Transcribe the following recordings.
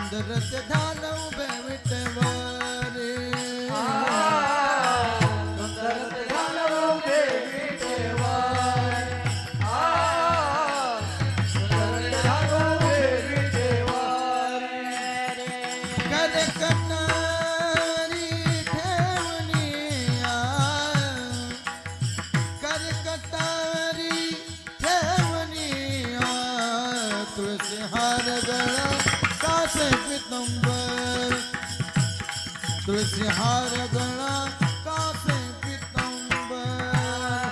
सुंदरच झालं उभे विटेवरी सुंदरच झालं उभे विटेवर सुंदरच झालं उभे विटेवर कद कटारी ठेवनिया कद कटारी ठेवनिया तुळशी हार गळा कासे पितंबर तुळशी हार गळा कासे पितंबर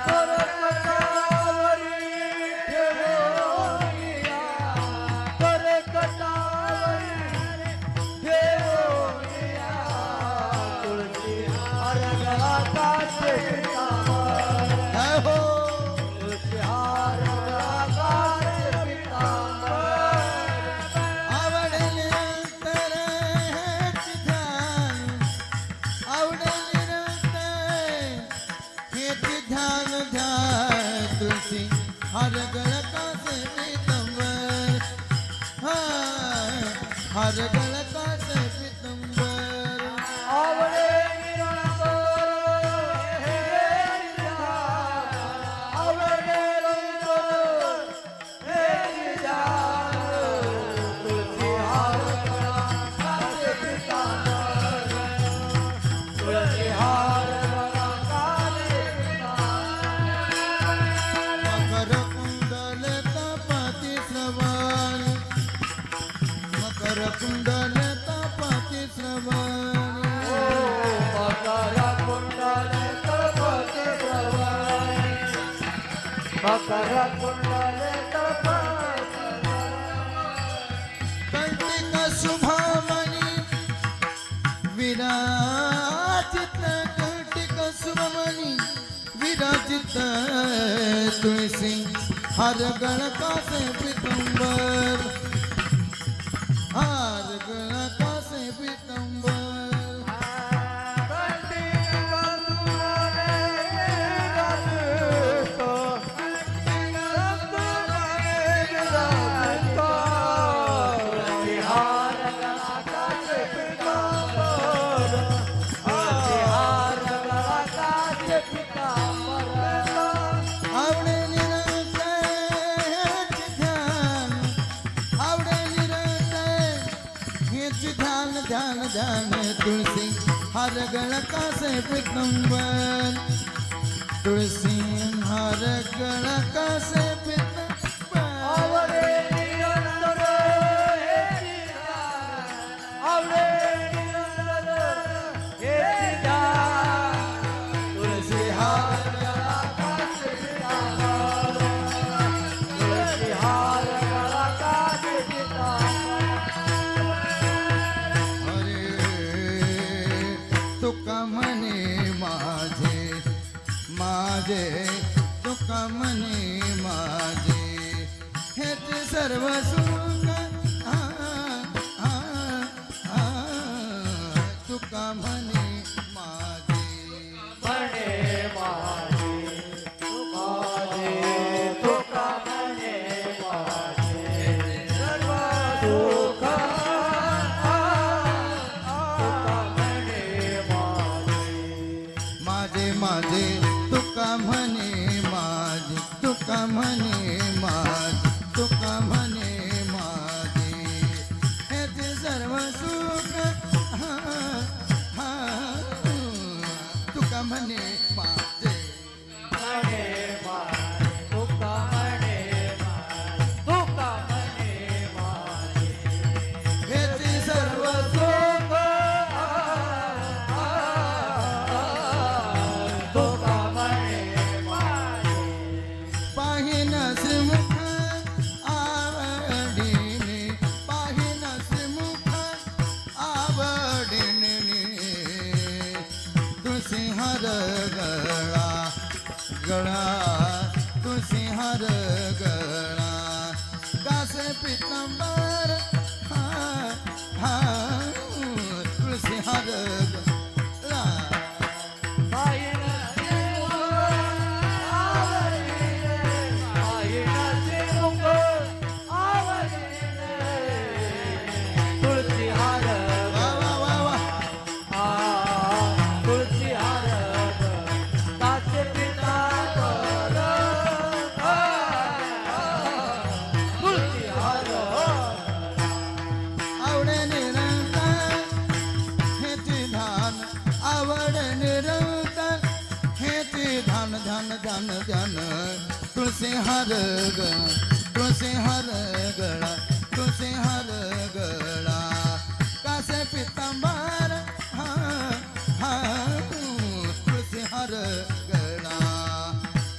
करकटावरी ठेवनिया करकटावरी ठेवनिया तुळशी हार गळा कासे पितांबर जय हो तुळशी हार गळा कासे पितांबर आवडेल अंतर हेच ध्यान आवडेल अंतर हेच ध्यान ध्यान तुळशी हर गळ कासे पितंबर हर गळ कासे पितंबर आवडे निरंतर हे ध्यान आवडे निरंतर हे ध्यान तुळशी हार गळा कासे पितांबर तुळशी हार गळा कासे पितांबर मकर कुंडल तपाती श्रवण मकर कुंडल तपाती श्रवण मकर कुंडल तपते प्रवण मकर कुंडल तपते कंटिक शुभमणी विराजित कंटिक शुभमणी विराजित तुळसी हर गळ कासे पितंबर हर गळ कासे पितंबर आवडे निरंतर हेच ध्यान आवडे निरंतर हेच ध्यान ध्यान ध्यान तुळसी हर गळ कासे पितंबर तुळसी हर गळ कासे पितंबर आवडे निरंतर हे निरंतर हे तुळशी हार गळा कासे पितांबर तुळशी हार गळा कासे पितांबर अरे तुका म्हणे माझे माझे तुका म्हणे माझे हेच सर्व सुख तुका म्हणे माझे म्हणे माझे तुका म्हणे माझे सर्व सुख तुका म्हणे माझे माझे माझे तुका म्हणे माझे तुका म्हणे माझे तुका म्हणे माझे हेच सर्व सुख तुका म्हणे माझे म्हणे माझे तुका म्हणे माझे तुका म्हणे माझे हेच सर्व सुख तुका म्हणे माझे पाहिन श्रीमुख ध्यान ध्यान तुळशी हार गळा तुळशी हार गळा तुळशी हार गळा कासे पितांबर हा हा तुळशी हार गळा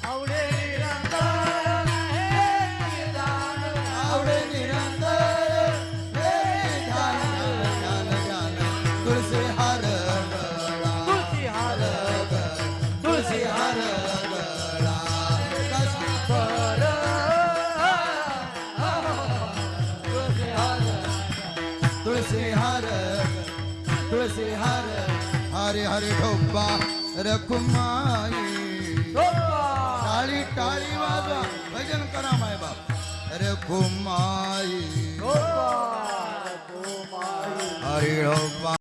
आवडे निरंतर हे दान आवडे निरंतर हे ध्यान ध्यान ध्यान तुळशी हार गळा तुळशी हार तुळशी हार गळा कासे पर तुळशी हार तुळशी हार तुळशी हार हरे हरे ढोबा रखुमाई टाळी टाळी वाजवा भजन करा माय बाप रखुमाई हरे ढोबा